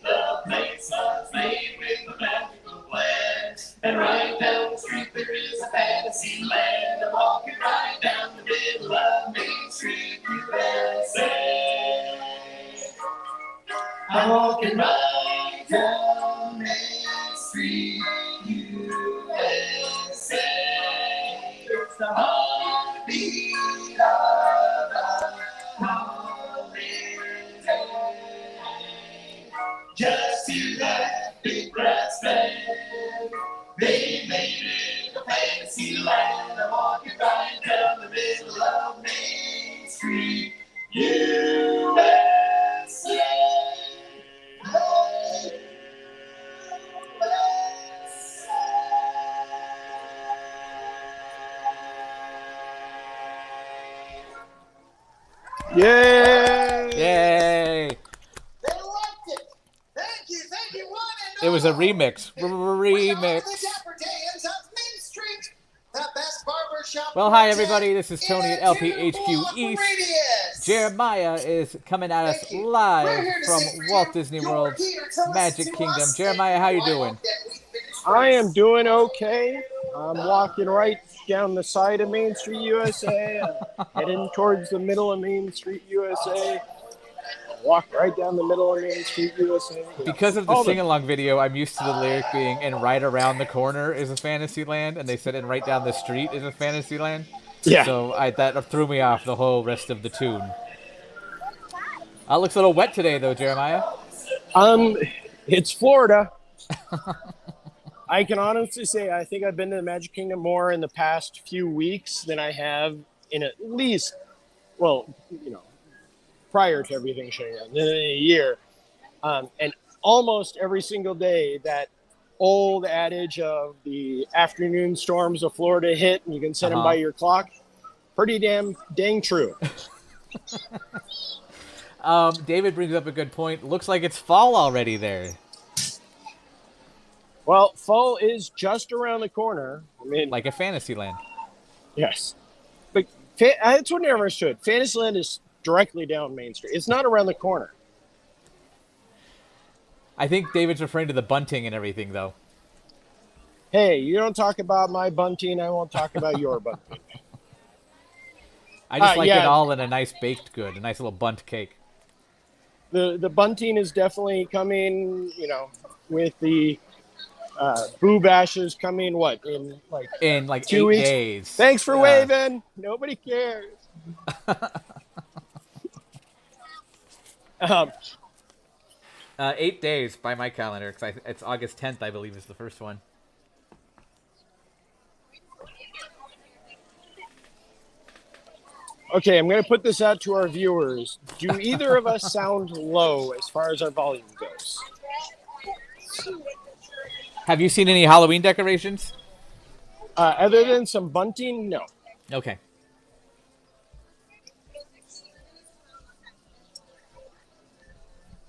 The place was made with a magical plan. And right down the street there is a fantasy land. I'm walking right down the middle of Main Street, USA. I'm walking right down Main Street, USA. It's the heartbeat of the holiday. Just hear that big brass band. They made it a fantasy land. I'm walking right down the middle of Main Street, USA. Yay! Yay! They liked it. Thank you, one and It was a all. remix. We are Remix. the Dapper Dans of Main Street, the best barber shop. Well, hi everybody. This is Tony at in LPHQ a 2-block East. radius. Jeremiah is coming at us Thank you. We're live here to from sing for Walt you. Disney You're World's here to listen Magic to Kingdom. us. Jeremiah, how you I doing? hope that we finished I race. am doing okay. I'm walking right down the side of Main Street, USA. I'm heading towards the middle of Main Street, USA. Walk right down the middle of Main Street, USA. Because of the All sing-along video, I'm used to the lyric being "and right around the corner is a fantasy land," and they said "and right down the street is a fantasy land." Yeah. So that threw me off the whole rest of the tune. Looks a little wet today, though, Jeremiah. It's Florida. I can honestly say I think I've been to the Magic Kingdom more in the past few weeks than I have in at least, prior to everything shutting down, in a year. And almost every single day, that old adage of the afternoon storms of Florida hit and you can set them by your clock, pretty dang true. David brings up a good point. Looks like it's fall already there. Well, fall is just around the corner. I mean, Like a fantasy land. yes. But that's what I never understood. Fantasyland is directly down Main Street. It's not around the corner. I think David's referring to the bunting and everything, though. Hey, you don't talk about my bunting, I won't talk about your bunting. I just like it yeah. all in a nice baked good, a nice little bunt cake. The bunting is definitely coming, with the Boo Bashes coming, In like 2 8 weeks? days. Thanks for waving. Nobody cares. 8 days by my calendar, because it's August 10th, I believe, is the first one. Okay, I'm going to put this out to our viewers. Do either of us sound low as far as our volume goes? Have you seen any Halloween decorations? Other than some bunting, no. Okay.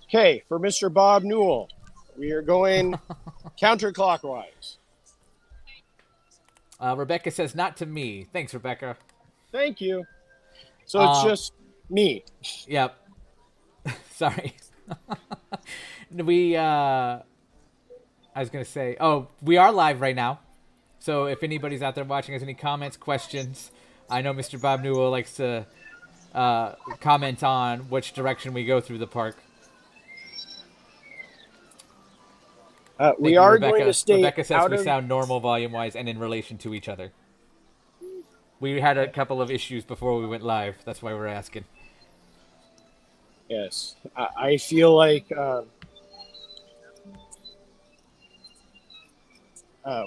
Okay, for Mr. Bob Newell, we are going counterclockwise. Rebecca says, not to me. Thanks, Rebecca. Thank you. So it's just me. Yep. Sorry. I was going to say, we are live right now. So if anybody's out there watching, has any comments, questions, I know Mr. Bob Newell likes to comment on which direction we go through the park. We are going to stay Rebecca says out we of... sound normal volume-wise and in relation to each other. We had a couple of issues before we went live. That's why we're asking. Yes. I feel like...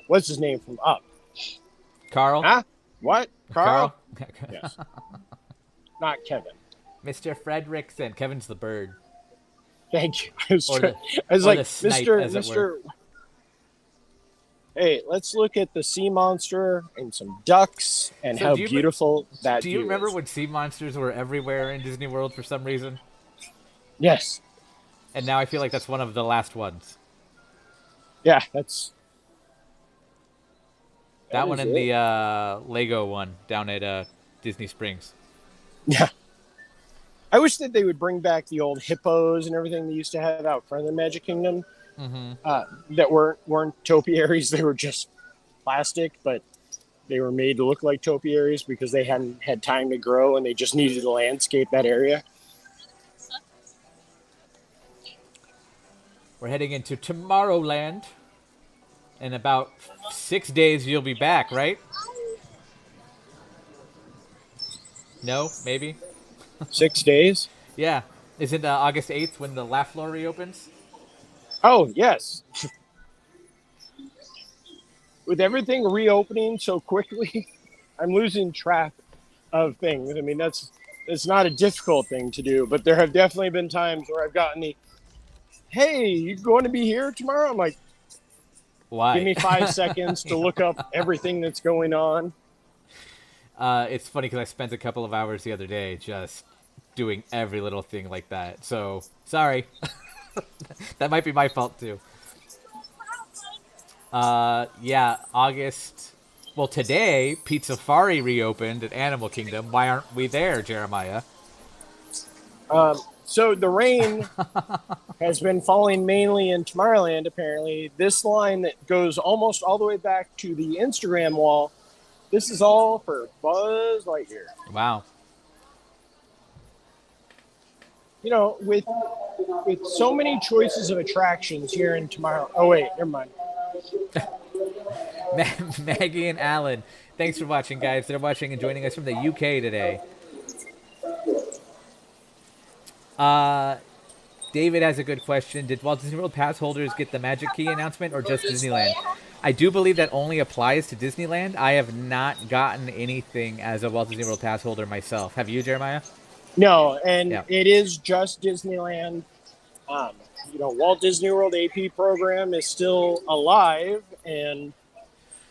what's his name from Up? Carl? Huh? What? Carl? Carl? Yes. Not Kevin. Mr. Fredrickson. Kevin's the bird. Thank you. I was Or like, the snipe, Mr. as it were. Hey, let's look at the sea monster and some ducks and So how do you beautiful that Do you view remember is. when sea monsters were everywhere in Disney World for some reason? Yes. And now I feel like that's one of the last ones. Yeah, that's... That one is and it. the Lego one down at Disney Springs. Yeah. I wish that they would bring back the old hippos and everything they used to have out front of the Magic Kingdom. That weren't topiaries; they were just plastic, but they were made to look like topiaries because they hadn't had time to grow and they just needed to landscape that area. We're heading into Tomorrowland. In about 6 days, you'll be back, right? No, maybe. 6 days? Yeah. Isn't August 8th when the laugh floor reopens? Oh, yes. With everything reopening so quickly, I'm losing track of things. I mean, it's not a difficult thing to do, but there have definitely been times where I've gotten the, hey, you going to be here tomorrow? I'm like, Why? give me 5 seconds to look up everything that's going on. It's funny because I spent a couple of hours the other day just doing every little thing like that. So, sorry. That might be my fault, too. Yeah, August. Well, today, Pizza Safari reopened at Animal Kingdom. Why aren't we there, Jeremiah? So the rain has been falling mainly in Tomorrowland, apparently. This line that goes almost all the way back to the Instagram wall, this is all for Buzz Lightyear. Wow. You know, with so many choices of attractions here in Tomorrow. Oh, wait, never mind. Maggie and Alan, thanks for watching, guys. They're watching and joining us from the UK today. David has a good question. Did Walt Disney World pass holders get the Magic Key announcement or just Disneyland? I do believe that only applies to Disneyland. I have not gotten anything as a Walt Disney World pass holder myself. Have you, Jeremiah? No, and Yeah. It is just Disneyland. Walt Disney World AP program is still alive, and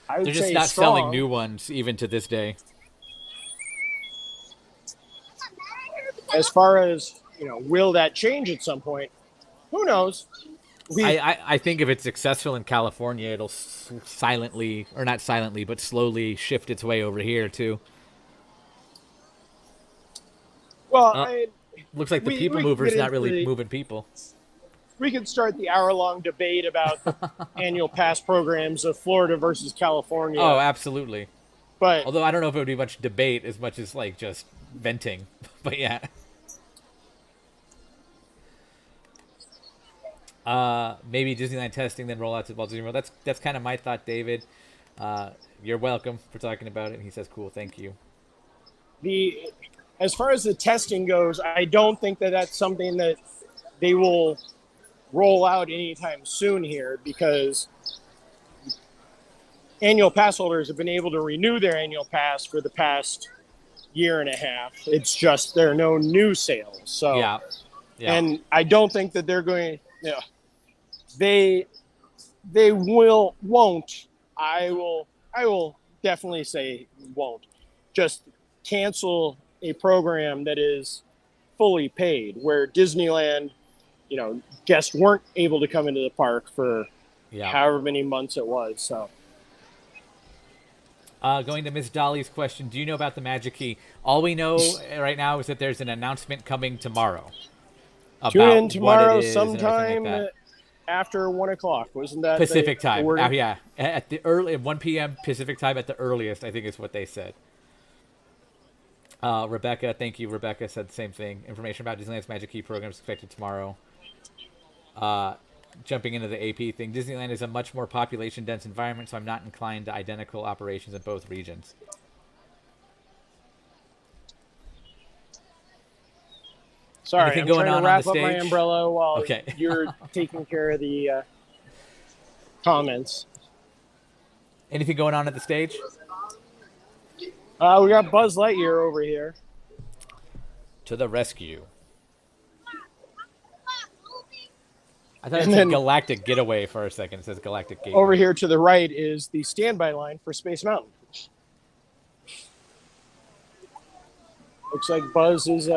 I would They're just say not strong. selling new ones even to this day. As far as, will that change at some point? Who knows? I think if it's successful in California, it'll silently, or not silently, but slowly shift its way over here, too. Well, Looks like the we people can mover's get not into really the- moving people. we could start the hour-long debate about the annual pass programs of Florida versus California. Oh, absolutely. But Although I don't know if it would be much debate as much as, like, just venting. But, yeah. Maybe Disneyland testing, then roll out to Walt Disney World. That's kind of my thought, David. You're welcome for talking about it. And he says, cool, thank you. as far as the testing goes, I don't think that that's something that they will roll out anytime soon here, because annual pass holders have been able to renew their annual pass for the past year and a half. It's just there are no new sales. So Yeah. And I don't think that they're going. They won't. I will definitely say won't. Just cancel a program that is fully paid, where Disneyland, guests weren't able to come into the park for however many months it was. So. Going to Miss Dolly's question, do you know about the Magic Key? All we know right now is that there's an announcement coming tomorrow. Tune in what tomorrow it is and everything sometime like that. after 1 o'clock. Wasn't that Pacific the time. wording? Yeah, at the early 1 p.m. Pacific time at the earliest, I think is what they said. Rebecca, thank you. Rebecca said the same thing. Information about Disneyland's Magic Key program is expected tomorrow. Jumping into the AP thing, Disneyland is a much more population-dense environment, so I'm not inclined to identical operations in both regions. Sorry, Anything I'm going trying on to wrap the up my stage? umbrella while Okay. you're taking care of the comments. Anything going on at the stage? We got Buzz Lightyear over here. To the rescue. I thought it And said then- Galactic Getaway for a second. It says Galactic Gateway. Over here to the right is the standby line for Space Mountain. Looks like Buzz is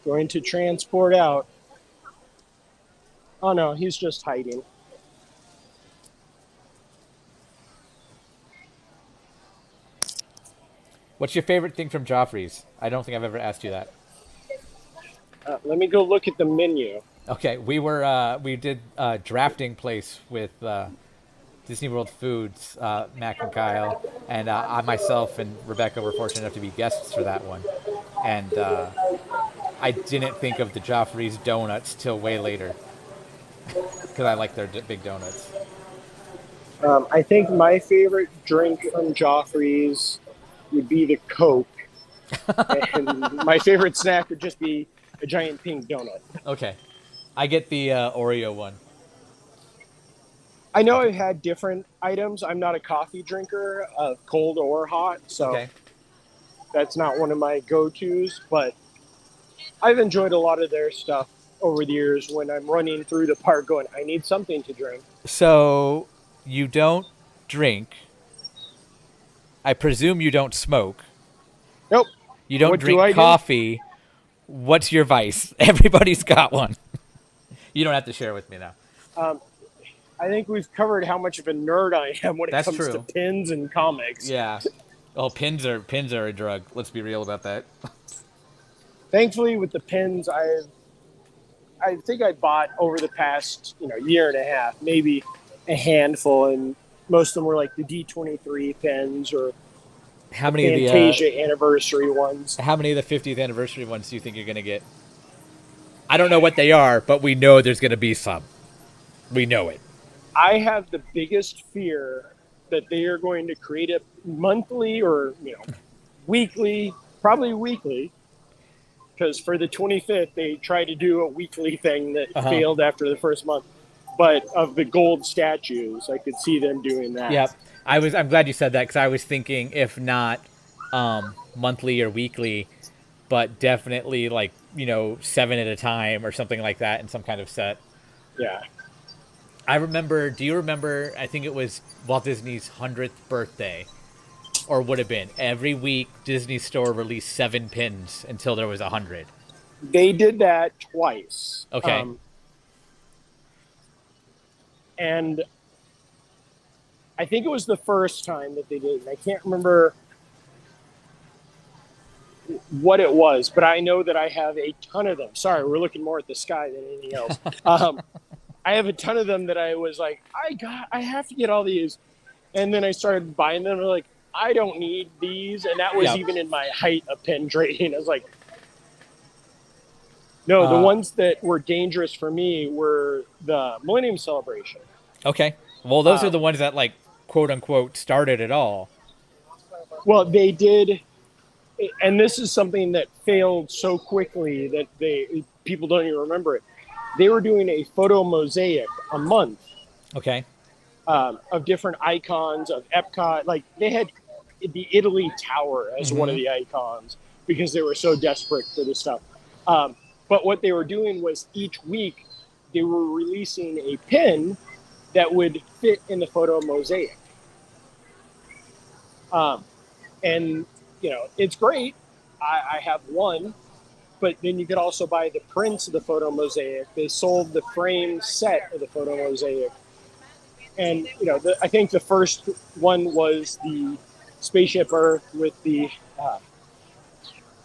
going to transport out. Oh no, he's just hiding. What's your favorite thing from Joffrey's? I don't think I've ever asked you that. Let me go look at the menu. Okay, we did a drafting place with Disney World Foods, Mac and Kyle, and I myself and Rebecca were fortunate enough to be guests for that one, and I didn't think of the Joffrey's donuts till way later because I like their big donuts. I think my favorite drink from Joffrey's would be the Coke, and my favorite snack would just be a giant pink donut. Okay, I get the Oreo one. I know I've had different items. I'm not a coffee drinker, cold or hot, so Okay. that's not one of my go-tos, but I've enjoyed a lot of their stuff over the years when I'm running through the park going, I need something to drink. So you don't drink. I presume you don't smoke. Nope. You don't What do drink I do? coffee. What's your vice? Everybody's got one. You don't have to share with me now. I think we've covered how much of a nerd I am when it That's comes true. to pins and comics. Yeah. Oh, pins are a drug. Let's be real about that. Thankfully, with the pins, I think I bought over the past year and a half, maybe a handful, and most of them were like the D23 pins or How many of the Fantasia anniversary ones. How many of the 50th anniversary ones do you think you're gonna get? I don't know what they are, but we know there's gonna be some. We know it. I have the biggest fear that they are going to create a monthly or weekly, probably weekly, because for the 25th they tried to do a weekly thing that failed after the first month. But of the gold statues, I could see them doing that. Yep. I'm glad you said that because I was thinking if not monthly or weekly, but definitely like 7 at a time or something like that in some kind of set. Yeah. I remember. Do you remember? I think it was Walt Disney's 100th birthday, or would have been. Every week, Disney Store released 7 pins until there was 100. They did that twice. Okay. And I think it was the first time that they did it. I can't remember what it was, but I know that I have a ton of them. Sorry, we're looking more at the sky than anything else. I have a ton of them that I was like, I have to get all these. And then I started buying them. And like, I don't need these. And that was even in my height of pin trading. I was like, no, the ones that were dangerous for me were the Millennium Celebration. Okay. Well, those are the ones that like quote unquote started it all. Well, they did. And this is something that failed so quickly that people don't even remember it. They were doing a photo mosaic a month. Okay. Of different icons of Epcot. Like they had the Italy Tower as one of the icons because they were so desperate for this stuff. But what they were doing was each week they were releasing a pin that would fit in the photo mosaic. And, it's great. I have one. But then you could also buy the prints of the photo mosaic. They sold the frame set of the photo mosaic. And, I think the first one was the Spaceship Earth with the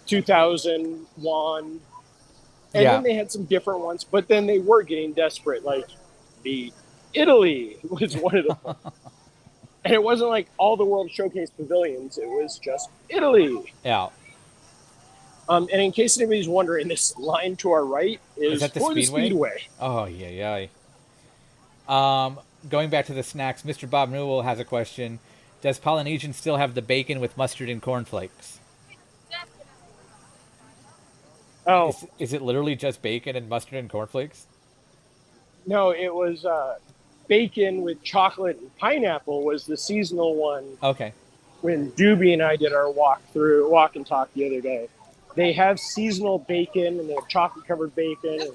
2000 wand. And then they had some different ones. But then they were getting desperate. Like the Italy was one of them. And it wasn't like all the World Showcase pavilions. It was just Italy. Yeah. And in case anybody's wondering, this line to our right is that the for Speedway? the Speedway. Oh, yeah. Going back to the snacks, Mr. Bob Newell has a question. Does Polynesian still have the bacon with mustard and cornflakes? Oh. Is it literally just bacon and mustard and cornflakes? No, it was bacon with chocolate and pineapple was the seasonal one. Okay. When Doobie and I did our walk and talk the other day. They have seasonal bacon and they have chocolate covered bacon.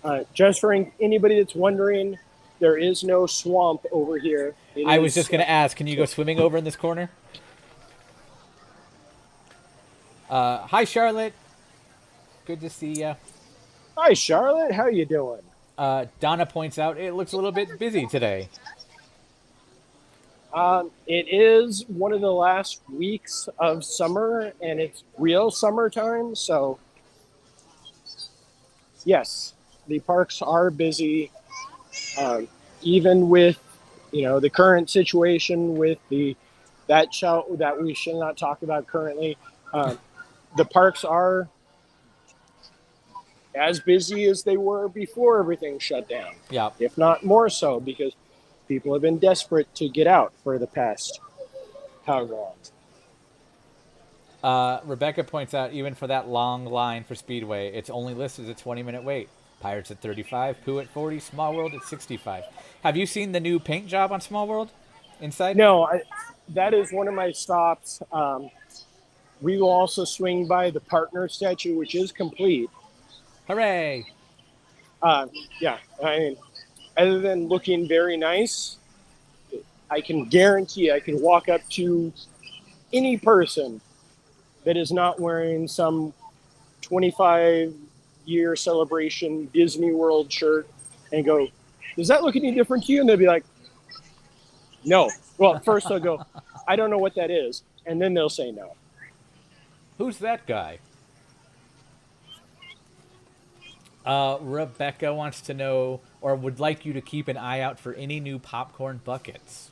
And, just for anybody that's wondering, there is no swamp over here. I was just going to ask, can you go swimming over in this corner? Hi, Charlotte. Good to see you. Hi, Charlotte. How you doing? Donna points out it looks a little bit busy today. It is one of the last weeks of summer, and it's real summertime, so yes, the parks are busy, even with the current situation with that show that we should not talk about currently. The parks are as busy as they were before everything shut down, Yeah. if not more so, because people have been desperate to get out for the past however long. Rebecca points out, even for that long line for Speedway, it's only listed as a 20-minute wait. Pirates at 35, Pooh at 40, Small World at 65. Have you seen the new paint job on Small World inside? No, that is one of my stops. We will also swing by the partner statue, which is complete. Hooray! Yeah, I mean, other than looking very nice, I can guarantee I can walk up to any person that is not wearing some 25-year celebration Disney World shirt and go, does that look any different to you? And they'll be like, no. Well, first they'll go, I don't know what that is. And then they'll say no. Who's that guy? Rebecca wants to know, or would like you to keep an eye out for any new popcorn buckets.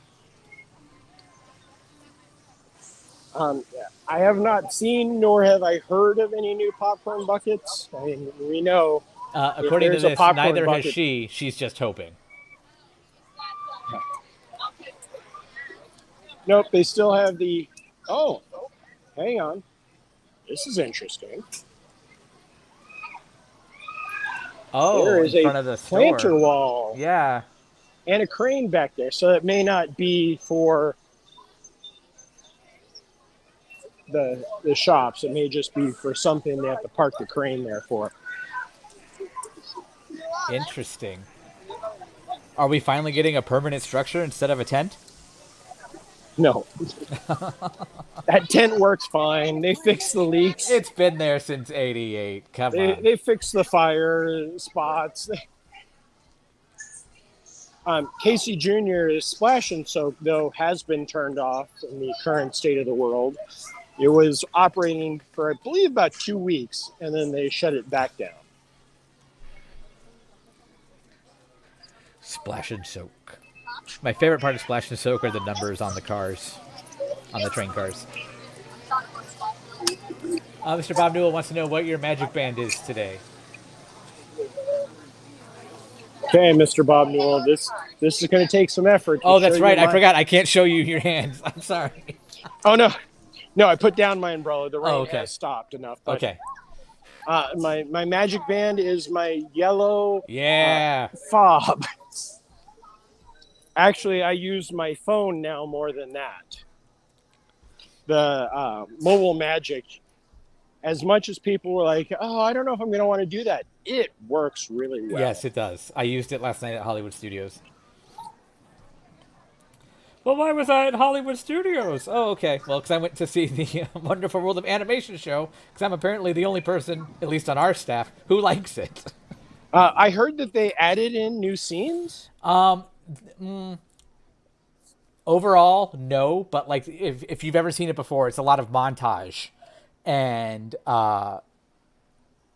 I have not seen nor have I heard of any new popcorn buckets. I mean, we know. According to there's a this, popcorn neither has bucket- she. She's just hoping. Nope, they still have the. Oh, hang on. This is interesting. Oh, There is in a front of the planter store. wall Yeah. and a crane back there, so it may not be for the shops. It may just be for something they have to park the crane there for. Interesting. Are we finally getting a permanent structure instead of a tent? No, that tent works fine. They fixed the leaks. It's been there since '88. Come on. They fixed the fire spots. Casey Jr.'s Splash and Soak, though, has been turned off in the current state of the world. It was operating for, I believe, about 2 weeks, and then they shut it back down. Splash and Soak. My favorite part of Splash and Soak are the numbers on the cars, on the train cars. Mr. Bob Newell wants to know what your magic band is today. Okay, Mr. Bob Newell, this is going to take some effort. Oh, that's right. I forgot. I can't show you your hands. I'm sorry. Oh, no. No, I put down my umbrella. The rain okay. has stopped enough. But, Okay. My magic band is my yellow fob. Actually, I use my phone now more than that. The mobile magic, as much as people were like, oh, I don't know if I'm going to want to do that, it works really well. Yes, it does. I used it last night at Hollywood Studios. Well, why was I at Hollywood Studios? Oh, okay. Well, because I went to see the Wonderful World of Animation show, because I'm apparently the only person, at least on our staff, who likes it. I heard that they added in new scenes. Overall, no. But like, if you've ever seen it before, it's a lot of montage, and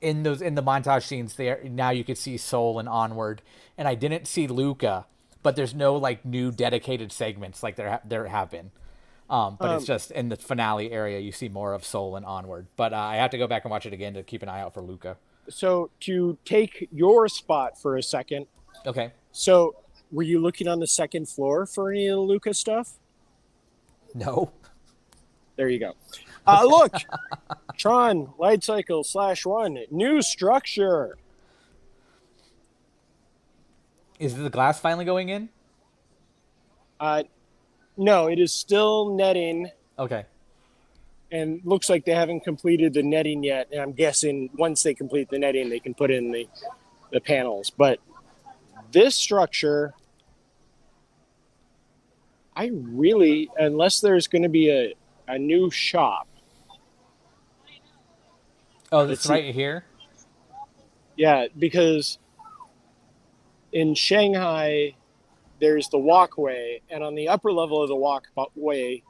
in the montage scenes, there now you could see Soul and Onward, and I didn't see Luca. But there's no like new dedicated segments like there have been. But it's just in the finale area you see more of Soul and Onward. But I have to go back and watch it again to keep an eye out for Luca. So to take your spot for a second. Okay. So were you looking on the second floor for any of the Luca stuff? No. There you go. Look, Tron Light Cycle /1 new structure. Is the glass finally going in? No, it is still netting, Okay. and looks like they haven't completed the netting yet. And I'm guessing once they complete the netting, they can put in the panels. But this structure, I really, unless there's going to be a new shop. Oh, it's right here? Yeah, because in Shanghai, there's the walkway, and on the upper level of the walkway,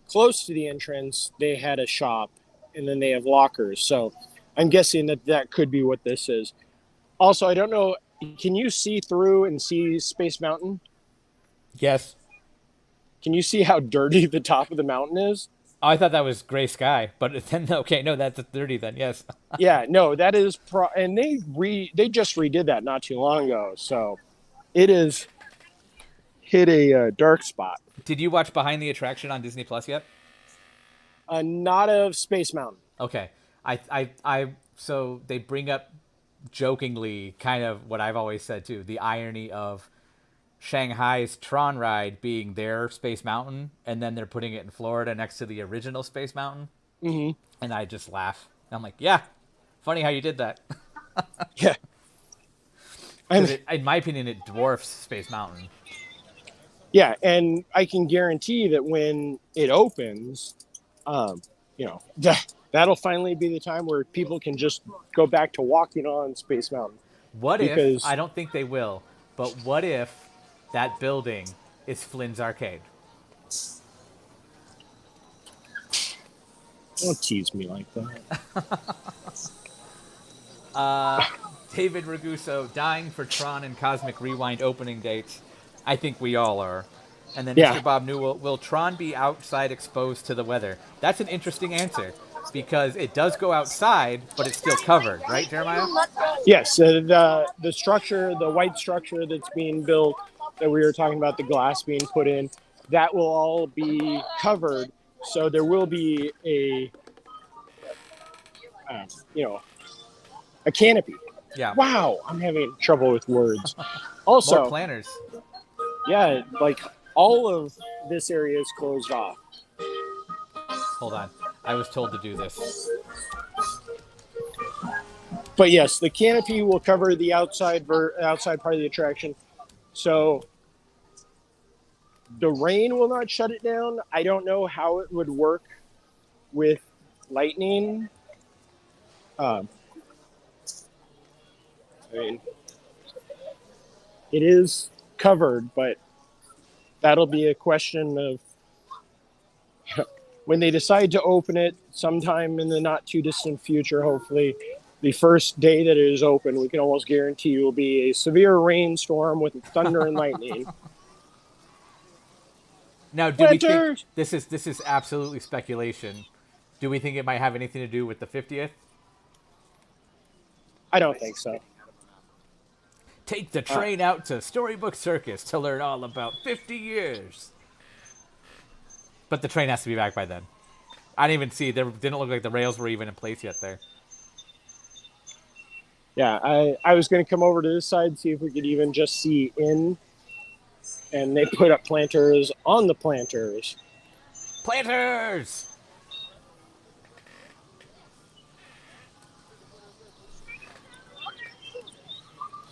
close to the entrance, they had a shop, and then they have lockers. So I'm guessing that could be what this is. Also, I don't know. Can you see through and see Space Mountain? Yes. Can you see how dirty the top of the mountain is? Oh, I thought that was gray sky, but then okay, no, that's a 30 then. Yes. Yeah, no, that is and they just redid that not too long ago, so it is hit a dark spot. Did you watch Behind the Attraction on Disney Plus yet? Not of Space Mountain. Okay. So they bring up jokingly kind of what I've always said too, the irony of Shanghai's Tron ride being their Space Mountain, and then they're putting it in Florida next to the original Space Mountain. Mm-hmm. And I just laugh. I'm like, yeah, funny how you did that. Yeah. In my opinion, it dwarfs Space Mountain. Yeah, and I can guarantee that when it opens, that'll finally be the time where people can just go back to walking on Space Mountain. If, I don't think they will, but what if that building is Flynn's Arcade? Don't tease me like that. David Raguso, dying for Tron and Cosmic Rewind opening dates. I think we all are. And then Mr. Bob Newell, will Tron be outside exposed to the weather? That's an interesting answer because it does go outside, but it's still covered, right, Jeremiah? Yes, the structure, the white structure that's being built, that we were talking about, the glass being put in, that will all be covered. So there will be a canopy. Yeah. Wow, I'm having trouble with words. Also, more planners. Yeah, like all of this area is closed off. Hold on. I was told to do this. But yes, the canopy will cover the outside part of the attraction. So the rain will not shut it down. I don't know how it would work with lightning. I mean, it is covered, but that'll be a question of when they decide to open it sometime in the not too distant future. Hopefully the first day that it is open, we can almost guarantee will be a severe rainstorm with thunder and lightning. Now, do we think this is absolutely speculation? Do we think it might have anything to do with the 50th? I don't think so. Take the train out to Storybook Circus to learn all about 50 years. But the train has to be back by then. I didn't even see. There didn't look like the rails were even in place yet there. Yeah, I was going to come over to this side, see if we could even just see in. And they put up planters on the planters. Planters!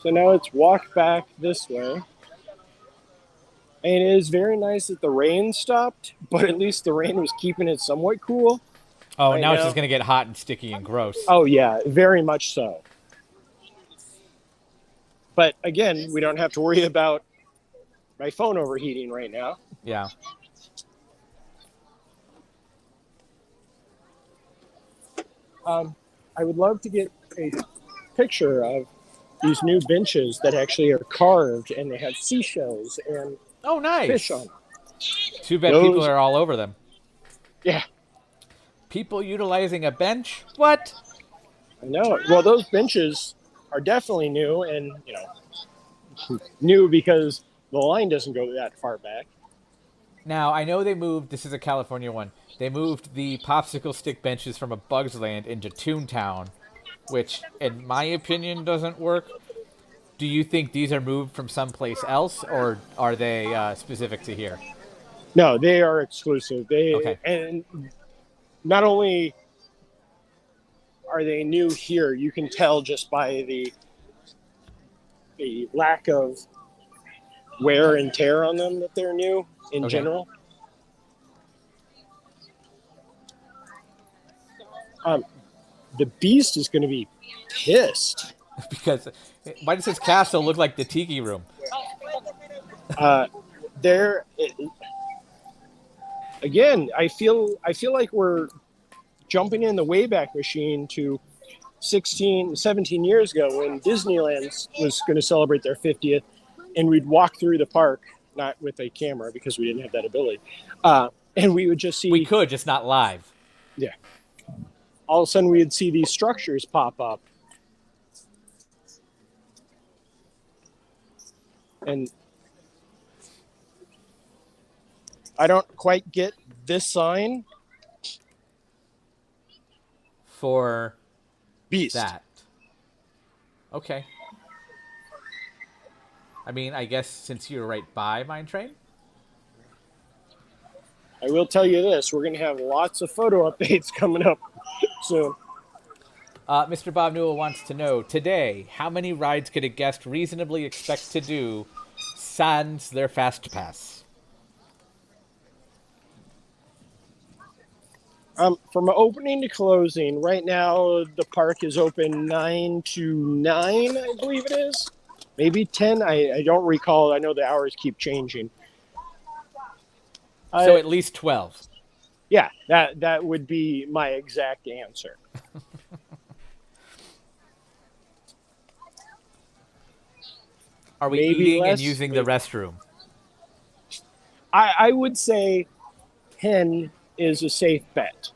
So now let's walk back this way. And it is very nice that the rain stopped, but at least the rain was keeping it somewhat cool. Oh, now it's just going to get hot and sticky and gross. Oh, yeah, very much so. But again, we don't have to worry about my phone overheating right now. Yeah. I would love to get a picture of these new benches that actually are carved, and they have seashells and fish on them. Too bad people are all over them. Yeah. People utilizing a bench? What? I know. Well, those benches are definitely new, and, new because the line doesn't go that far back. Now, I know they moved, this is a California one, they moved the popsicle stick benches from a Bug's Land into Toontown, which, in my opinion, doesn't work. Do you think these are moved from someplace else, or are they specific to here? No, they are exclusive. Okay. And not only are they new here, you can tell just by the lack of wear and tear on them that they're new in general. The Beast is going to be pissed. Because why does his castle look like the Tiki Room? Again, I feel like we're jumping in the Wayback Machine to 17 years ago when Disneyland was going to celebrate their 50th, and we'd walk through the park, not with a camera because we didn't have that ability, and we would just see. We could, just not live. Yeah. All of a sudden, we'd see these structures pop up. And I don't quite get this sign. For Beast. that. Okay. I mean, I guess since you're right by Mine Train. I will tell you this. We're going to have lots of photo updates coming up soon. Mr. Bob Newell wants to know, today, how many rides could a guest reasonably expect to do sans their fast pass? From opening to closing, right now the park is open 9 to 9, I believe it is. Maybe 10. I don't recall. I know the hours keep changing. So at least 12. Yeah, that would be my exact answer. Are we Maybe eating less, and using the restroom? I would say 10 is a safe bet.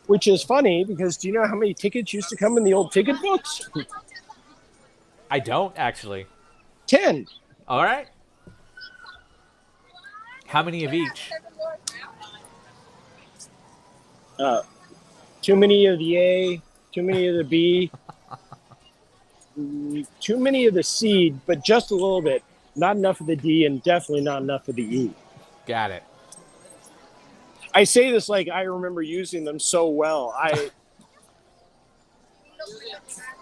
Which is funny because do you know how many tickets used to come in the old ticket books? I don't, actually. 10. All right. How many of each? Too many of the A, too many of the B, too many of the C, but just a little bit. Not enough of the D, and definitely not enough of the E. Got it. I say this like I remember using them so well.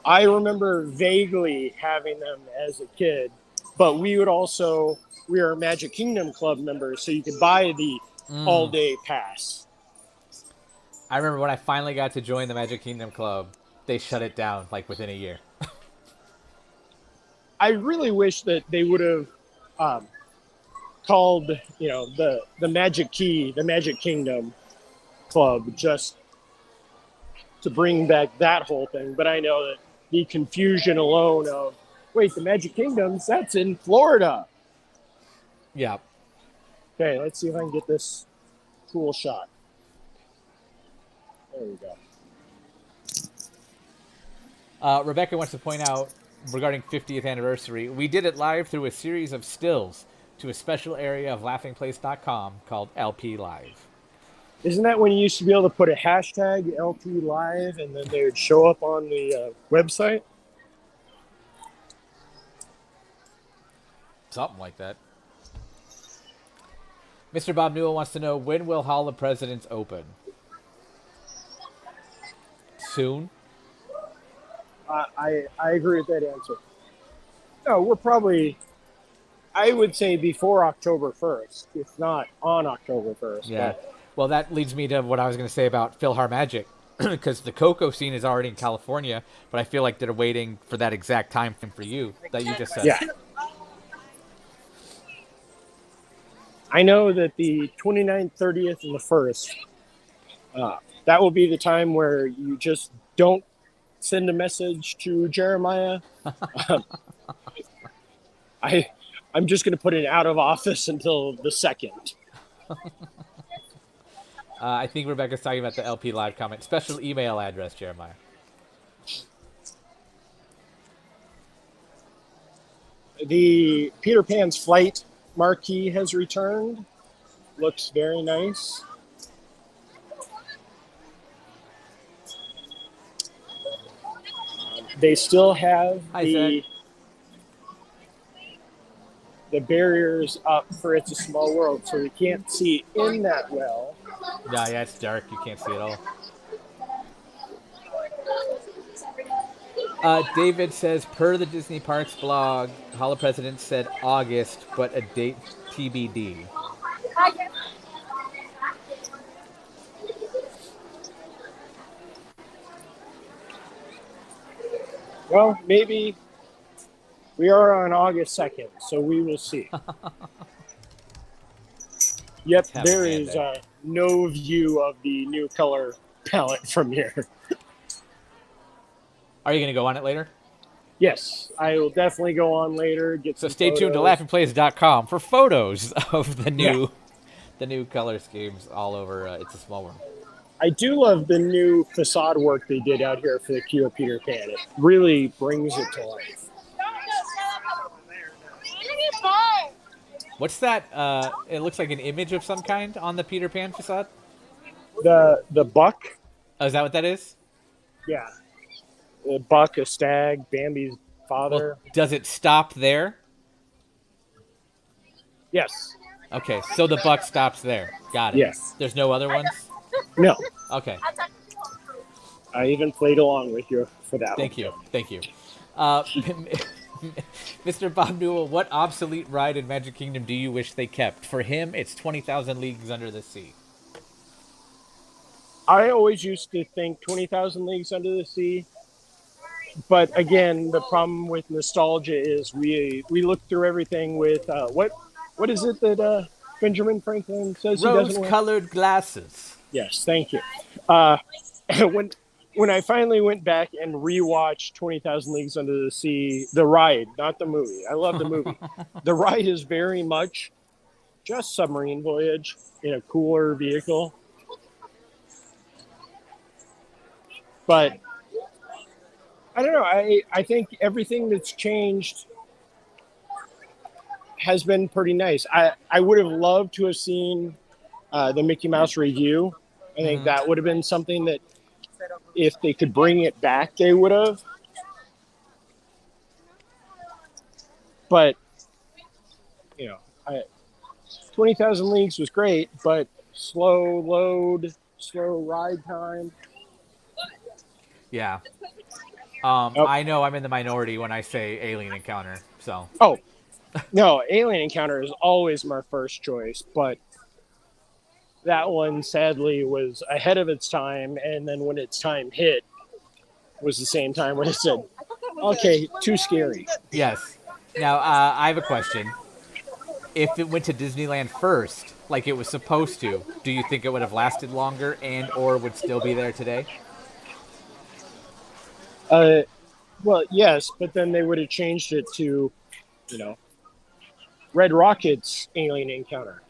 I remember vaguely having them as a kid, but we were Magic Kingdom Club members, so you could buy the all-day pass. I remember when I finally got to join the Magic Kingdom Club, they shut it down like within a year. I really wish that they would have called, the Magic Key, the Magic Kingdom Club, just to bring back that whole thing. But I know that the confusion alone of, wait, the Magic Kingdoms, that's in Florida. Yeah. Okay, let's see if I can get this cool shot. There we go. Rebecca wants to point out, regarding 50th anniversary, we did it live through a series of stills to a special area of laughingplace.com called LP Live. Isn't that when you used to be able to put a hashtag LP Live and then they would show up on the website? Something like that. Mr. Bob Newell wants to know, when will Hall of Presidents open? Soon? I agree with that answer. No, we're probably, I would say before October 1st, if not on October 1st. Yeah. But Well, that leads me to what I was going to say about Philhar Magic, because the Coco scene is already in California, but I feel like they're waiting for that exact time for you that you just said. yeah. I know that the 29th, 30th, and the 1st, that will be the time where you just don't send a message to Jeremiah. I'm just going to put it out of office until the 2nd. I think Rebecca's talking about the LP Live comment. Special email address, Jeremiah. The Peter Pan's Flight marquee has returned. Looks very nice. They still have the barriers up for It's a Small World, so we can't see in that well. Yeah, it's dark. You can't see it all. David says, per the Disney Parks blog, Hall of Presidents said August, but a date TBD. Well, maybe we are on August 2nd, so we will see. Yep, there is no view of the new color palette from here. Are you going to go on it later? Yes, I will definitely go on later. Get So some stay tuned to photos. laughingplays.com for photos of the new color schemes all over It's a Small World. I do love the new facade work they did out here for the Kyo Peter Pan. It really brings it to life. What's that? It looks like an image of some kind on the Peter Pan facade. The buck, Oh, is that what that is? yeah, the buck, a stag, Bambi's father. Well, does it stop there? Yes. Okay, so the buck stops there. Got it. Yes. There's no other ones? No. Okay. I even played along with you for that. Thank you. Mr. Bob Newell, what obsolete ride in Magic Kingdom do you wish they kept? For him, it's 20,000 Leagues Under the Sea. I always used to think 20,000 Leagues Under the Sea. But again, the problem with nostalgia is we look through everything with what is it that Benjamin Franklin says he doesn't wear? Rose-colored glasses. Yes, thank you. When I finally went back and rewatched 20,000 Leagues Under the Sea, the ride, not the movie. I love the movie. The ride is very much just submarine voyage in a cooler vehicle. But I don't know. I think everything that's changed has been pretty nice. I would have loved to have seen the Mickey Mouse review. I think that would have been something that if they could bring it back, they would have. But, 20,000 Leagues was great, but slow load, slow ride time. Yeah. I know I'm in the minority when I say Alien Encounter, so. Oh, no, Alien Encounter is always my first choice, but that one sadly was ahead of its time, and then when its time hit was the same time when it said, okay, too scary. Yes. Now, I have a question. If it went to Disneyland first, like it was supposed to, do you think it would have lasted longer and or would still be there today? Well, yes, but then they would have changed it to, Red Rocket's Alien Encounter.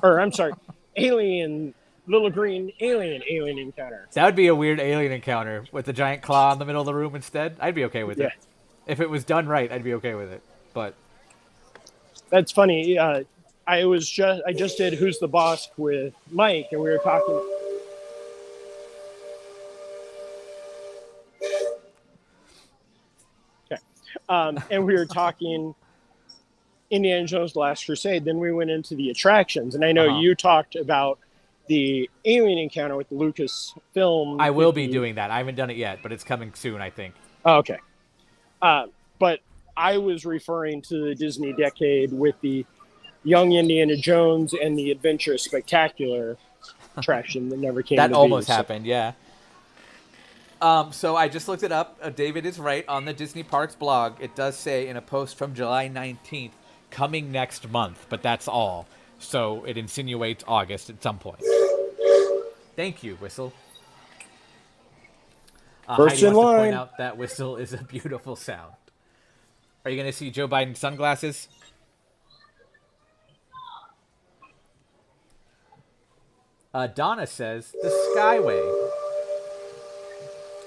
Or, I'm sorry, Little Green Alien Encounter. That would be a weird alien encounter with the giant claw in the middle of the room instead. I'd be okay with it. If it was done right, I'd be okay with it. But that's funny. I just did Who's the Boss with Mike, and we were talking. Okay. And we were talking Indiana Jones: Last Crusade. Then we went into the attractions, and I know you talked about the Alien Encounter with the Lucasfilm. I will be doing that. I haven't done it yet, but it's coming soon, I think. Oh, okay. But I was referring to the Disney Decade with the Young Indiana Jones and the Adventure Spectacular attraction that never came to be. That almost happened, yeah. So I just looked it up. David is right. On the Disney Parks blog, it does say in a post from July 19th, coming next month, but that's all. So it insinuates August at some point. Thank you, Whistle. First Heidi in wants to line. point out that Whistle is a beautiful sound. Are you going to see Joe Biden's sunglasses? Donna says, the Skyway.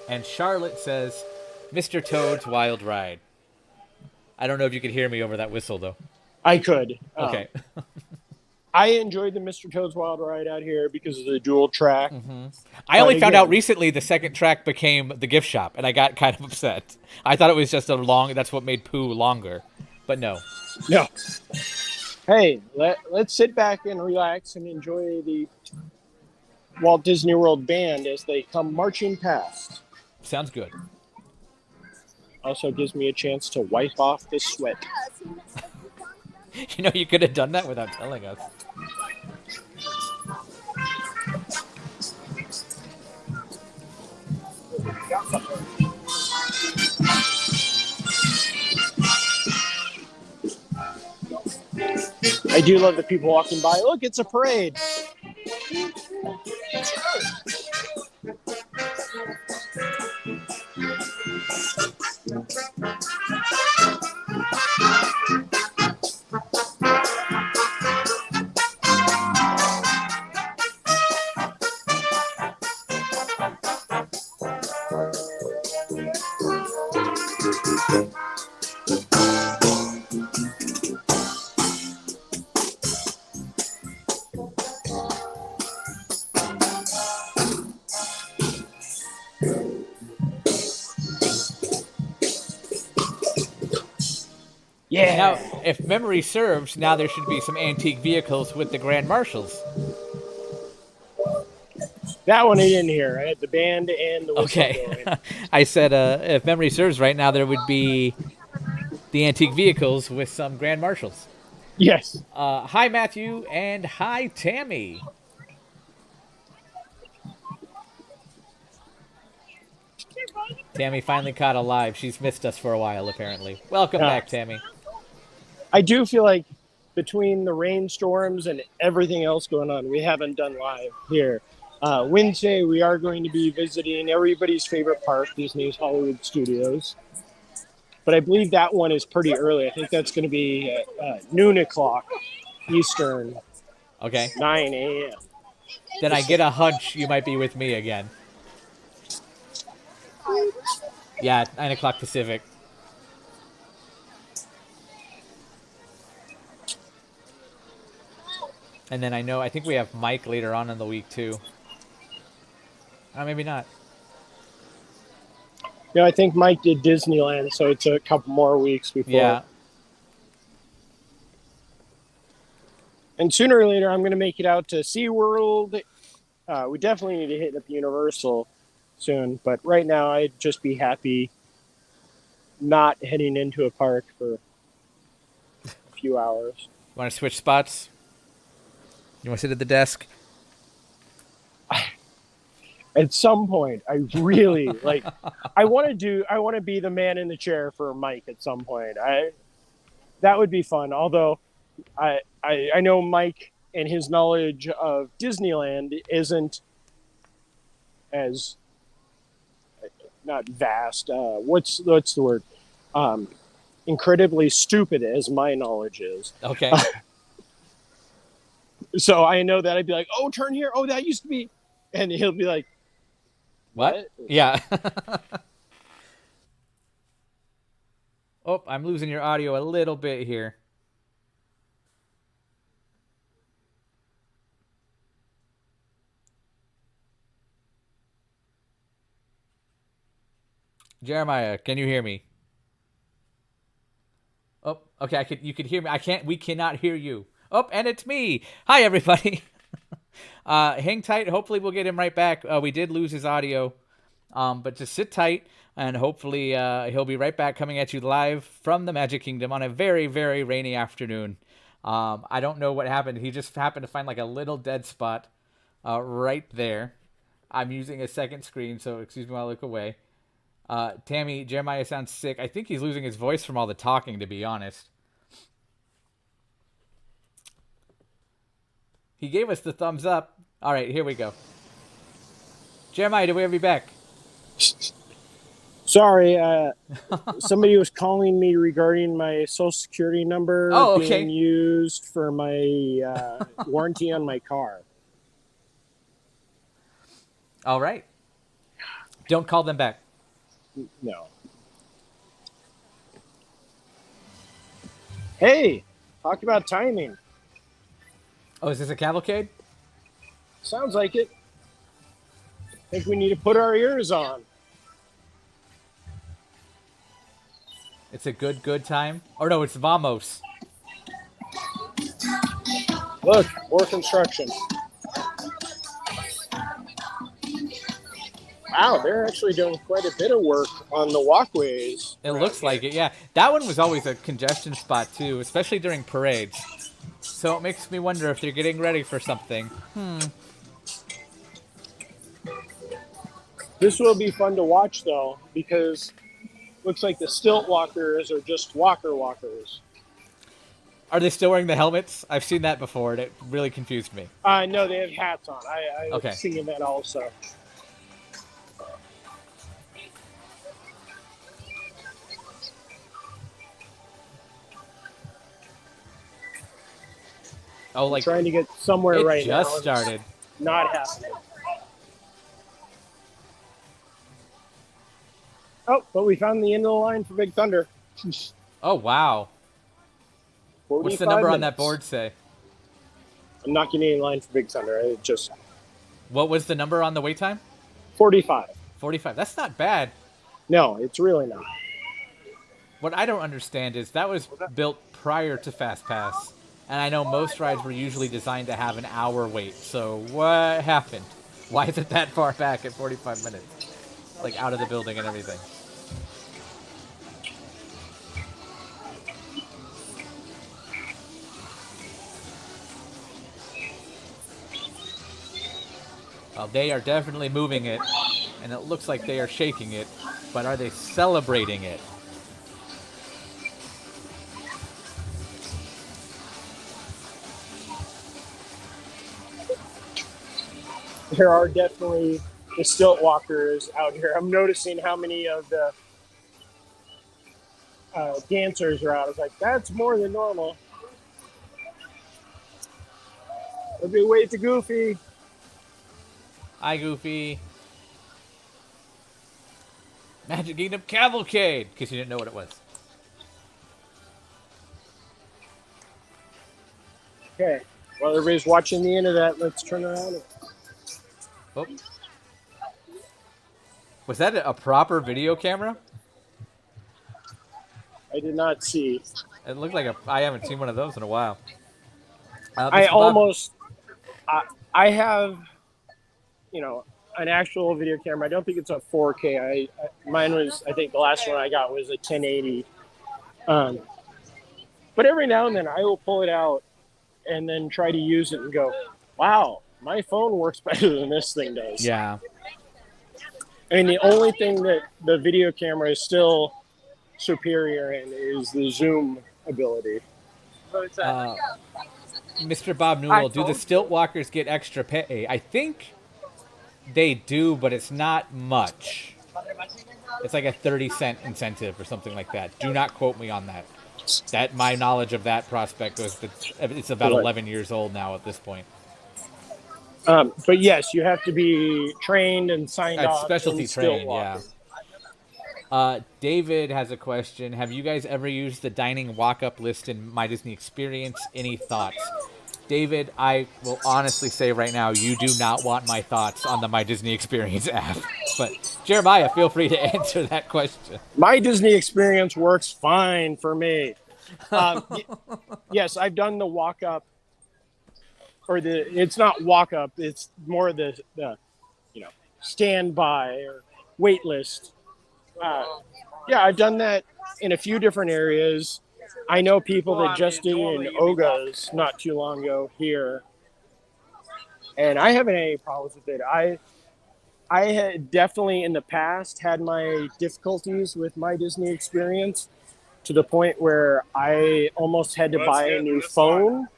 And Charlotte says, Mr. Toad's Wild Ride. I don't know if you could hear me over that whistle, though. I could. Okay. I enjoyed the Mr. Toad's Wild Ride out here because of the dual track. Mm-hmm. I only found out recently the second track became the gift shop, and I got kind of upset. I thought it was just that's what made Pooh longer. But no. No. Hey, let's sit back and relax and enjoy the Walt Disney World band as they come marching past. Sounds good. Also gives me a chance to wipe off the sweat. You could have done that without telling us. I do love the people walking by. Look, it's a parade. Yeah. Now, if memory serves, now there should be some antique vehicles with the Grand Marshals. That one I didn't hear. I had the band and the whistle Okay. going. I said, if memory serves right now, there would be the antique vehicles with some Grand Marshals. Yes. Hi, Matthew, and hi, Tammy. Tammy finally caught alive. She's missed us for a while, apparently. Welcome back, Tammy. I do feel like between the rainstorms and everything else going on, we haven't done live here. Wednesday, we are going to be visiting everybody's favorite park, Disney's Hollywood Studios. But I believe that one is pretty early. I think that's going to be noon o'clock Eastern. Okay. 9 a.m. Then I get a hunch you might be with me again. Yeah, 9 o'clock Pacific. And then I think we have Mike later on in the week, too. Maybe not. I think Mike did Disneyland, so it's a couple more weeks before. Yeah. And sooner or later, I'm going to make it out to SeaWorld. We definitely need to hit up Universal soon. But right now, I'd just be happy not heading into a park for a few hours. Want to switch spots? You want to sit at the desk? At some point, I really I want to be the man in the chair for Mike at some point. That would be fun. Although I know Mike and his knowledge of Disneyland isn't as not vast. What's the word? Incredibly stupid as my knowledge is. Okay. So I know that I'd be like, oh, turn here. Oh, that used to be, and he'll be like, what? Yeah. Oh, I'm losing your audio a little bit here. Jeremiah, can you hear me? Oh, okay. You could hear me. We cannot hear you. Oh, and it's me. Hi, everybody. Hang tight. Hopefully we'll get him right back. We did lose his audio, but just sit tight, and hopefully he'll be right back coming at you live from the Magic Kingdom on a very, very rainy afternoon. I don't know what happened. He just happened to find like a little dead spot right there. I'm using a second screen, so excuse me while I look away. Tammy, Jeremiah sounds sick. I think he's losing his voice from all the talking, to be honest. He gave us the thumbs up. All right, here we go. Jeremiah, do we have you back? Sorry, somebody was calling me regarding my Social Security number being used for my warranty on my car. All right. Don't call them back. No. Hey, talk about timing. Oh, is this a cavalcade? Sounds like it. I think we need to put our ears on. It's a good time. Or no, it's Vamos. Look, more construction. Wow, they're actually doing quite a bit of work on the walkways. It looks like it, yeah. That one was always a congestion spot, too, especially during parades. So it makes me wonder if they're getting ready for something. This will be fun to watch, though, because looks like the stilt walkers are just walkers. Are they still wearing the helmets? I've seen that before, and it really confused me. No, they have hats on. I was seeing that also. Oh, I'm like trying to get somewhere it right now. just started. Not happening. Oh, but we found the end of the line for Big Thunder. Oh wow. What's the 45 number on minutes. that board say? I'm not getting any line for Big Thunder. It just What was the number on the wait time? 45. 45. That's not bad. No, it's really not. What I don't understand is that was built prior to Fast Pass, and I know most rides were usually designed to have an hour wait. So what happened? Why is it that far back at 45 minutes? Like out of the building and everything. Well, they are definitely moving it, and it looks like they are shaking it, but are they celebrating it? There are definitely the stilt walkers out here. I'm noticing how many of the dancers are out. I was like, that's more than normal. It'll be way too goofy. Hi, Goofy. Magic Kingdom Cavalcade, in case you didn't know what it was. Okay. While everybody's watching the end of that, let's turn around. Oh. Was that a proper video camera? I did not see. It looked like I haven't seen one of those in a while. I Mr. Bob- almost. I have, an actual video camera. I don't think it's a 4K. Mine was. I think the last one I got was a 1080. But every now and then I will pull it out and then try to use it and go, wow, my phone works better than this thing does. Yeah. I mean, the only thing that the video camera is still superior in is the zoom ability. Mr. Bob Newell, do the stilt walkers get extra pay? I think they do, but it's not much. It's like a 30-cent incentive or something like that. Do not quote me on that. That my knowledge of that prospect was that it's about 11 years old now at this point. But yes, you have to be trained and signed That's off. specialty trained, yeah. David has a question. Have you guys ever used the dining walk-up list in My Disney Experience? Any thoughts? David, I will honestly say right now, you do not want my thoughts on the My Disney Experience app. But Jeremiah, feel free to answer that question. My Disney Experience works fine for me. Yes, I've done the walk-up, or it's not walk-up, it's more the standby or wait list. Yeah, I've done that in a few different areas. I know people that just did it in Oga's not too long ago here, and I haven't had any problems with it. I had definitely in the past had my difficulties with My Disney Experience to the point where I almost had to buy a new phone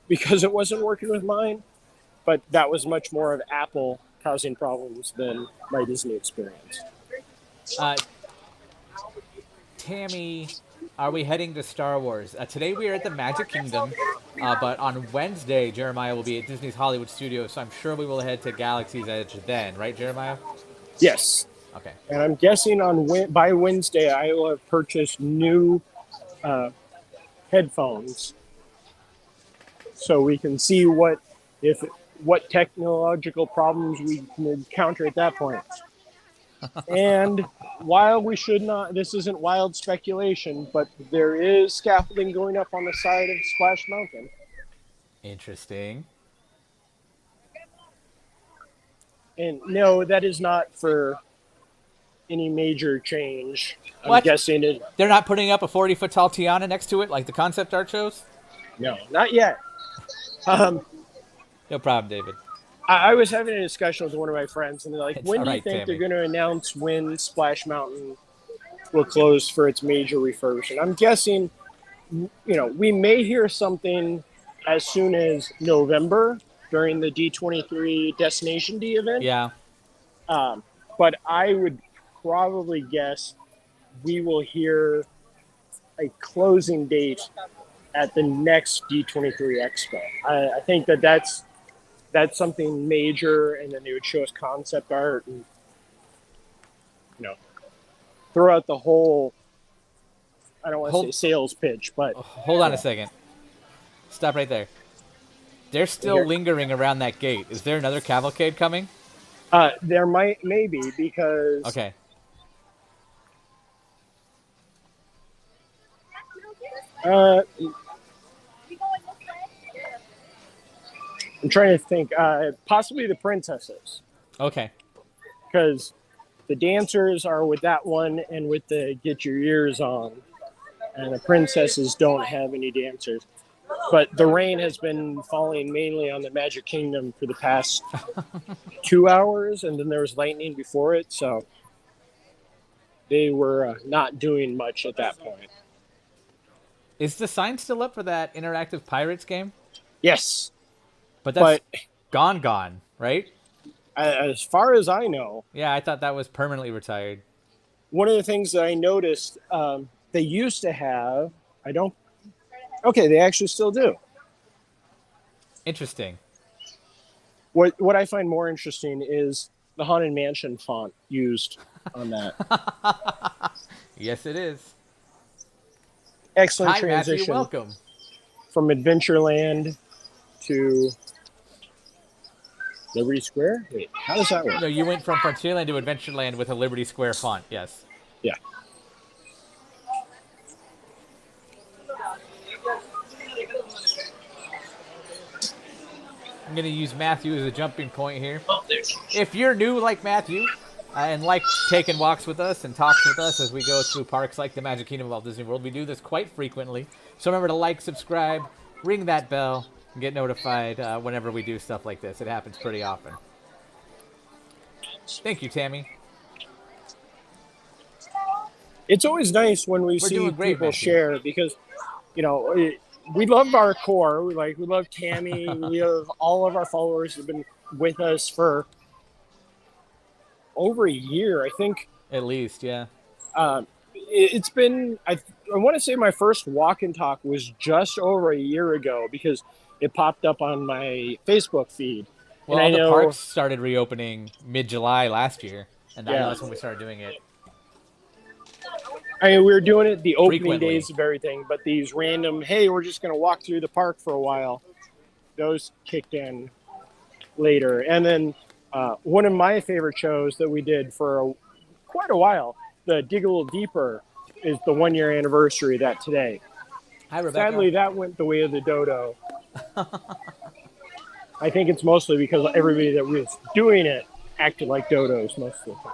because it wasn't working with mine, but that was much more of Apple causing problems than My Disney Experience. Tammy, are we heading to Star Wars? Today we are at the Magic Kingdom, but on Wednesday, Jeremiah will be at Disney's Hollywood Studios, so I'm sure we will head to Galaxy's Edge then, right, Jeremiah? Yes. Okay. And I'm guessing by Wednesday, I will have purchased new headphones so we can see what technological problems we can encounter at that point. And while we should not, this isn't wild speculation, but there is scaffolding going up on the side of Splash Mountain. Interesting. And no, that is not for any major change. What? I'm guessing it. They're not putting up a 40-foot tall Tiana next to it like the concept art shows? No, not yet. No problem, David. I was having a discussion with one of my friends, and they're like, It's when all do you right, think Tammy. they're going to announce when Splash Mountain will close for its major refurbishment? I'm guessing, we may hear something as soon as November during the D23 Destination D event. Yeah. But I would probably guess we will hear a closing date at the next D23 Expo. I think that's something major, and then they would show us concept art and throw out the whole. I don't want to say sales pitch, but hold on a second. Stop right there. They're still lingering around that gate. Is there another cavalcade coming? There maybe because okay. I'm trying to think. Possibly the princesses. Okay. Because the dancers are with that one and with the Get Your Ears On, and the princesses don't have any dancers. But the rain has been falling mainly on the Magic Kingdom for the past 2 hours, and then there was lightning before it, so they were not doing much at that point. Is the sign still up for that interactive Pirates game? Yes. But that's gone, right? As far as I know. Yeah, I thought that was permanently retired. One of the things that I noticed they used to have, okay, they actually still do. Interesting. What I find more interesting is the Haunted Mansion font used on that. Yes, it is. Excellent Hi, transition. Matthew, welcome. From Adventureland to Liberty Square? Wait, how does that work? No, you went from Frontierland to Adventureland with a Liberty Square font, yes. Yeah. I'm going to use Matthew as a jumping point here. If you're new like Matthew and like taking walks with us and talks with us as we go through parks like the Magic Kingdom of Walt Disney World, we do this quite frequently. So remember to like, subscribe, ring that bell, and get notified whenever we do stuff like this. It happens pretty often. Thank you, Tammy. It's always nice when we see people share because, we love our core. We love Tammy. We have all of our followers have been with us for over a year, I think. At least, yeah. It's been, I want to say my first walk and talk was just over a year ago because it popped up on my Facebook feed. Well, and the parks started reopening mid-July last year, and that's when we started doing it. I mean, we were doing it the opening days of everything, but these random, hey, we're just going to walk through the park for a while, those kicked in later. And then one of my favorite shows that we did for quite a while, the Dig a Little Deeper, is the 1 year anniversary of that today. Hi, Rebecca. Sadly, that went the way of the dodo. I think it's mostly because everybody that was doing it acted like dodos most of the time.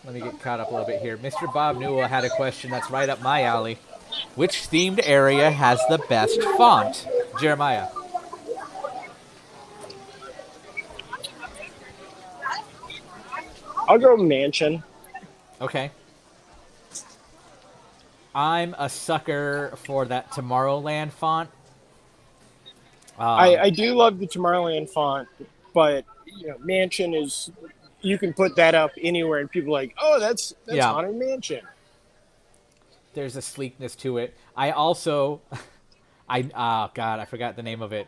Let me get caught up a little bit here. Mr. Bob Newell had a question that's right up my alley. Which themed area has the best font? Jeremiah. I'll go Mansion. Okay. I'm a sucker for that Tomorrowland font. I do love the Tomorrowland font, but Mansion is, you can put that up anywhere and people are like, oh, that's Haunted Mansion. There's a sleekness to it. I also, I forgot the name of it,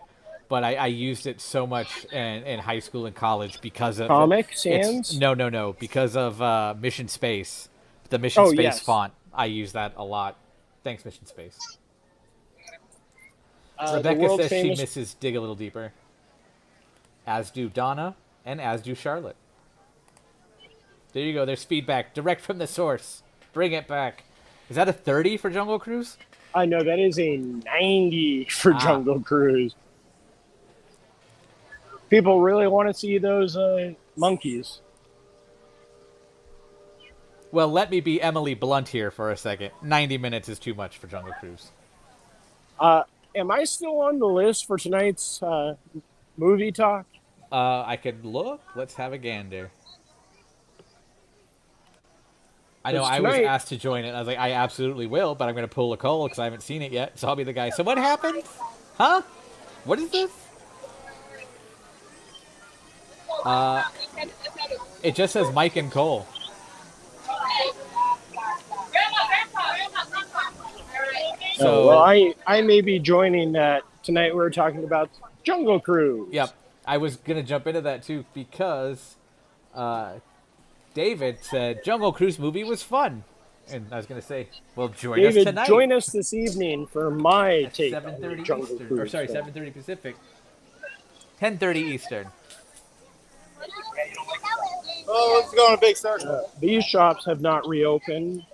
but I used it so much in high school and college because of Comic Sans? No, because of Mission Space, the Mission Space font. I use that a lot. Thanks, Mission Space. Rebecca says she misses Dig a Little Deeper, as do Donna, and as do Charlotte. There you go. There's feedback direct from the source. Bring it back. Is that a 30 for Jungle Cruise? I know that is a 90 for Jungle Cruise. People really want to see those monkeys. Well, let me be Emily Blunt here for a second. 90 minutes is too much for Jungle Cruise. Am I still on the list for tonight's movie talk? I could look. Let's have a gander. I know I was asked to join it. I was like, I absolutely will, but I'm going to pull a call because I haven't seen it yet. So I'll be the guy. So what happened? Huh? What is this? It just says Mike and Cole. So, well, I may be joining that tonight. We're talking about Jungle Cruise. yep, I was gonna jump into that too because David said Jungle Cruise movie was fun, and I was gonna say, well, join us David, tonight join us this evening for my at take on the 7:30 Jungle Eastern, or Cruise. sorry, film. 7:30 Pacific, 10:30 Eastern. Oh, let's go in a big circle. These shops have not reopened.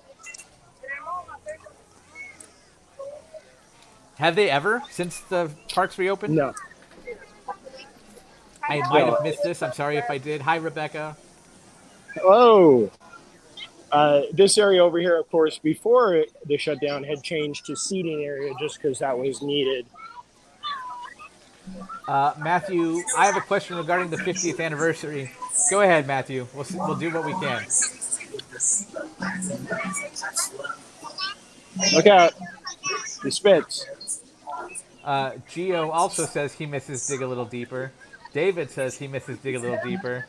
Have they ever since the parks reopened? No. I might have missed this. I'm sorry if I did. Hi, Rebecca. Oh. This area over here, of course, before the shutdown had changed to seating area just because that was needed. Matthew, I have a question regarding the 50th anniversary. Go ahead, Matthew. We'll do what we can. Look out. He spits. Gio also says he misses Dig a Little Deeper. David says he misses Dig a Little Deeper.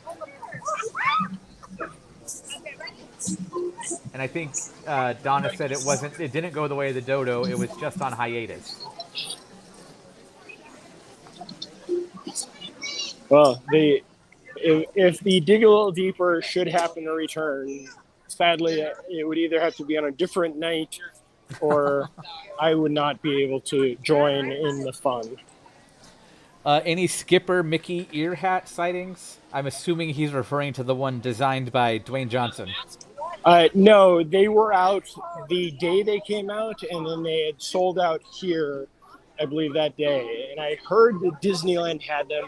And I think Donna said it didn't go the way of the dodo. It was just on hiatus. Well, if the Dig a Little Deeper should happen to return, sadly, it would either have to be on a different night or I would not be able to join in the fun. Any Skipper Mickey ear hat sightings? I'm assuming he's referring to the one designed by Dwayne Johnson. No, they were out the day they came out, and then they had sold out here, I believe, that day. And I heard that Disneyland had them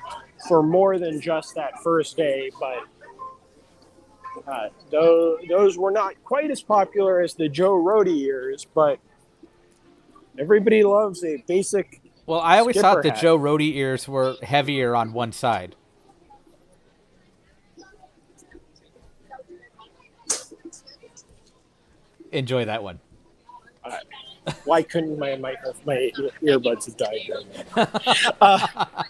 for more than just that first day, but those were not quite as popular as the Joe Rohde ears, but everybody loves a basic. Well, I always Skipper thought the hat. Joe Rohde ears were heavier on one side. Enjoy that one. Why couldn't my earbuds have died during that?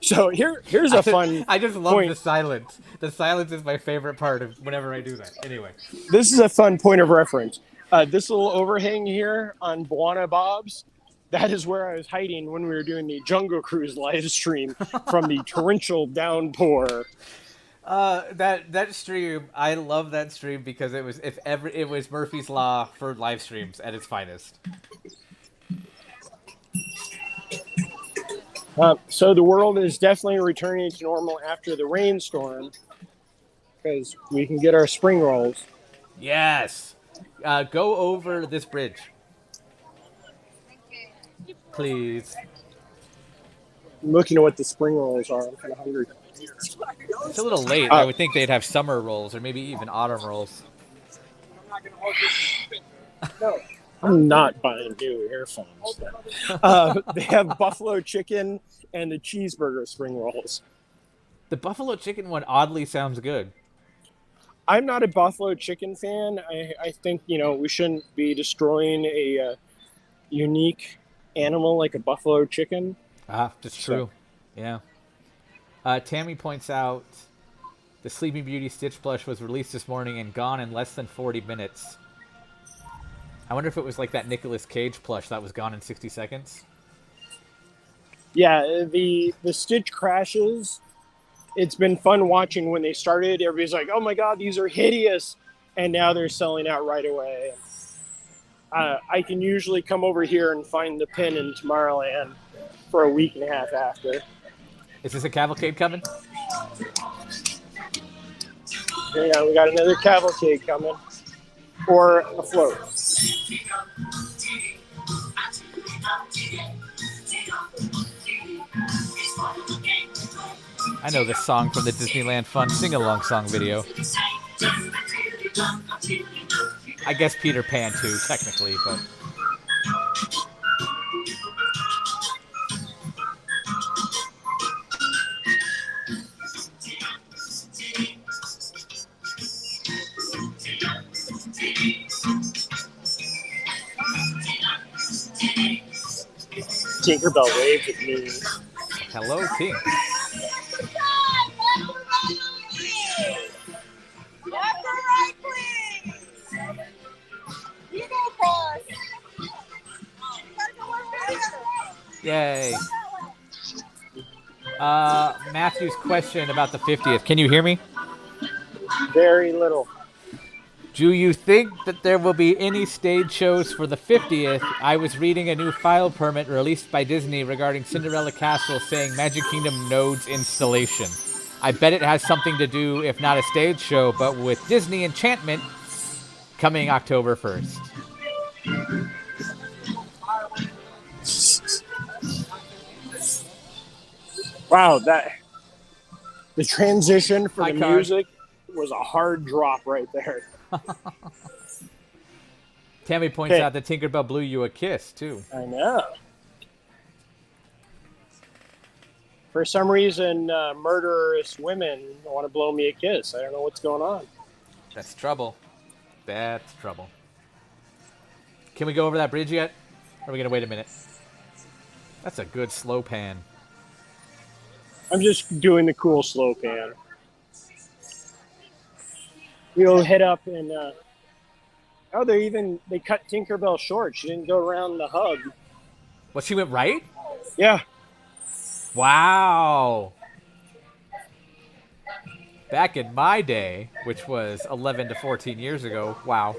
So here's a fun. I just love point. the silence. The silence is my favorite part of whenever I do that. Anyway. This is a fun point of reference. This little overhang here on Buona Bob's, that is where I was hiding when we were doing the Jungle Cruise live stream from the torrential downpour. That stream, I love that stream because it was Murphy's Law for live streams at its finest. So the world is definitely returning to normal after the rainstorm because we can get our spring rolls. Yes. Go over this bridge. Please. I'm looking at what the spring rolls are. I'm kind of hungry. It's a little late. I would think they'd have summer rolls or maybe even autumn rolls. No, I'm not buying new earphones. They have buffalo chicken and the cheeseburger spring rolls. The buffalo chicken one oddly sounds good. I'm not a buffalo chicken fan. I think, we shouldn't be destroying a unique animal like a buffalo chicken. That's true. Yeah. Tammy points out the Sleeping Beauty Stitch plush was released this morning and gone in less than 40 minutes. I wonder if it was like that Nicolas Cage plush that was gone in 60 seconds. Yeah, the Stitch crashes. It's been fun watching when they started. Everybody's like, oh my God, these are hideous. And now they're selling out right away. I can usually come over here and find the pin in Tomorrowland for a week and a half after. Is this a cavalcade coming? Yeah, we got another cavalcade coming. Or a float. I know this song from the Disneyland Fun sing-along song video. I guess Peter Pan too, technically, but... Tinkerbell waved at me. Hello, Tink. Yay. Matthew's question about the 50th. Can you hear me? Very little. Do you think that there will be any stage shows for the 50th? I was reading a new file permit released by Disney regarding Cinderella Castle saying Magic Kingdom nodes installation. I bet it has something to do, if not a stage show, but with Disney Enchantment coming October 1st. Wow, the transition for Hi, the Car. music was a hard drop right there. Tammy points Okay. out that Tinkerbell blew you a kiss, too. I know. For some reason, murderous women want to blow me a kiss. I don't know what's going on. That's trouble. That's trouble. Can we go over that bridge yet? Or are we going to wait a minute? That's a good slow pan. I'm just doing the cool slow pan. We'll head up and they cut Tinkerbell short. She didn't go around the hub. Well, she went right? Yeah. Wow. Back in my day, which was 11 to 14 years ago, wow,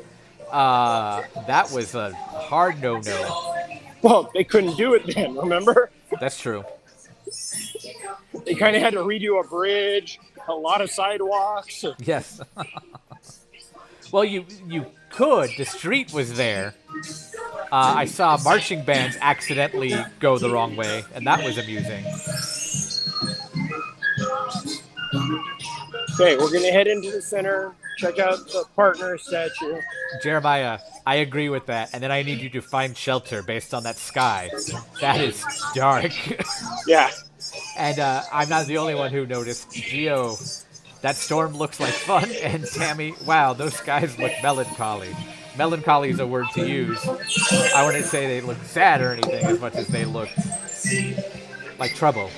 that was a hard no-no. Well, they couldn't do it then, remember? That's true. They kind of had to redo a bridge, a lot of sidewalks. Yes. Well, you could. The street was there. I saw marching bands accidentally go the wrong way, and that was amusing. Okay, we're going to head into the center, check out the partner statue. Jeremiah, I agree with that, and then I need you to find shelter based on that sky. That is dark. Yeah. And I'm not the only one who noticed. Gio, that storm looks like fun, and Tammy, wow, those skies look melancholy. Melancholy is a word to use. I wouldn't say they look sad or anything as much as they look like trouble.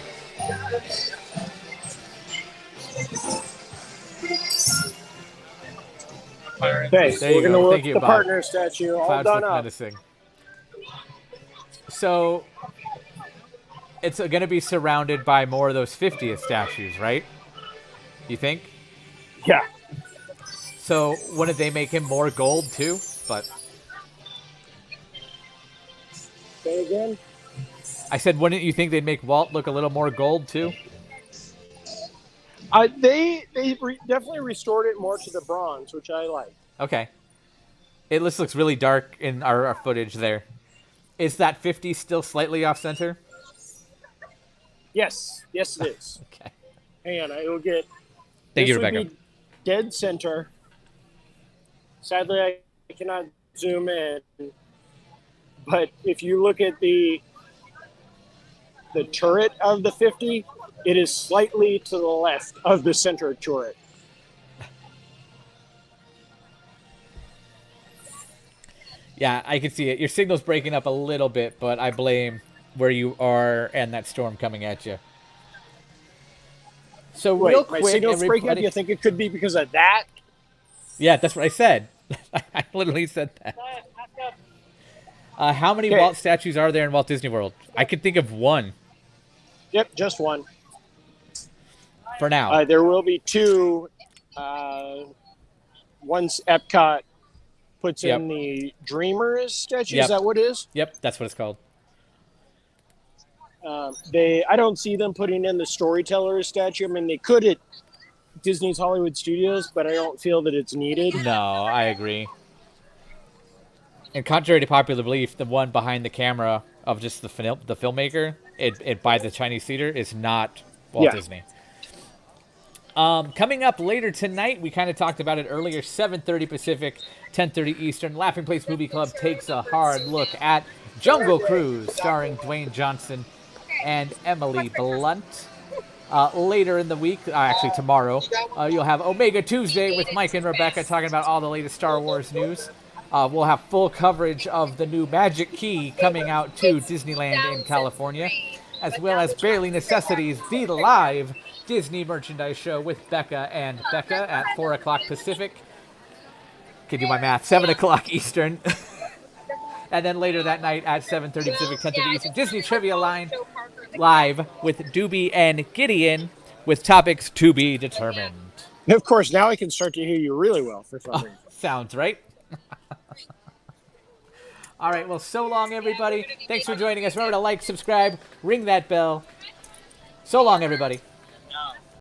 Okay, There so you we're going to go. look Thank at you, the Bob. partner statue all Clouds done look up. menacing. So it's going to be surrounded by more of those 50th statues, right? You think? Yeah. So wouldn't they make him more gold too? But Say again? I said, wouldn't you think they'd make Walt look a little more gold too? They definitely restored it more to the bronze, which I like. Okay. It just looks really dark in our footage there. Is that 50 still slightly off center? Yes. Yes, it is. Okay. Hang on, I will get... Thank you, this would Rebecca. be dead center. Sadly, I cannot zoom in. But if you look at the turret of the 50, it is slightly to the left of the center turret. Yeah, I can see it. Your signal's breaking up a little bit, but I blame where you are and that storm coming at you. So Wait, real my quick, signal's breaking up? everybody... You think it could be because of that? Yeah, that's what I said. I literally said that. How many Okay. Walt statues are there in Walt Disney World? I could think of one Yep, just one. for now. There will be two. Once Epcot puts Yep. in the Dreamers statue, Yep. is that what it is? Yep, that's what it's called. I don't see them putting in the Storyteller statue. I mean, they could at Disney's Hollywood Studios, but I don't feel that it's needed. No, I agree. And contrary to popular belief, the one behind the camera of just the filmmaker, it by the Chinese theater, is not Walt Disney. Coming up later tonight, we kind of talked about it earlier, 7:30 Pacific, 10:30 Eastern. Laughing Place Movie Club takes a hard look at Jungle Cruise, starring Dwayne Johnson and Emily Blunt. Later in the week, actually tomorrow, you'll have Omega Tuesday with Mike and Rebecca talking about all the latest Star Wars news. We'll have full coverage of the new Magic Key coming out to Disneyland in California, as well as Barely Necessities, the live Disney merchandise show with Becca and Becca at 4 o'clock Pacific. Can do my math, 7 o'clock Eastern. And then later that night at 7:30 Pacific, 10:30 Eastern, Disney Trivia Line live with Doobie and Gideon with topics to be determined. And of course, now I can start to hear you really well for some reason. Sounds right. All right, well, so long, everybody. Thanks for joining us. Remember to like, subscribe, ring that bell. So long, everybody.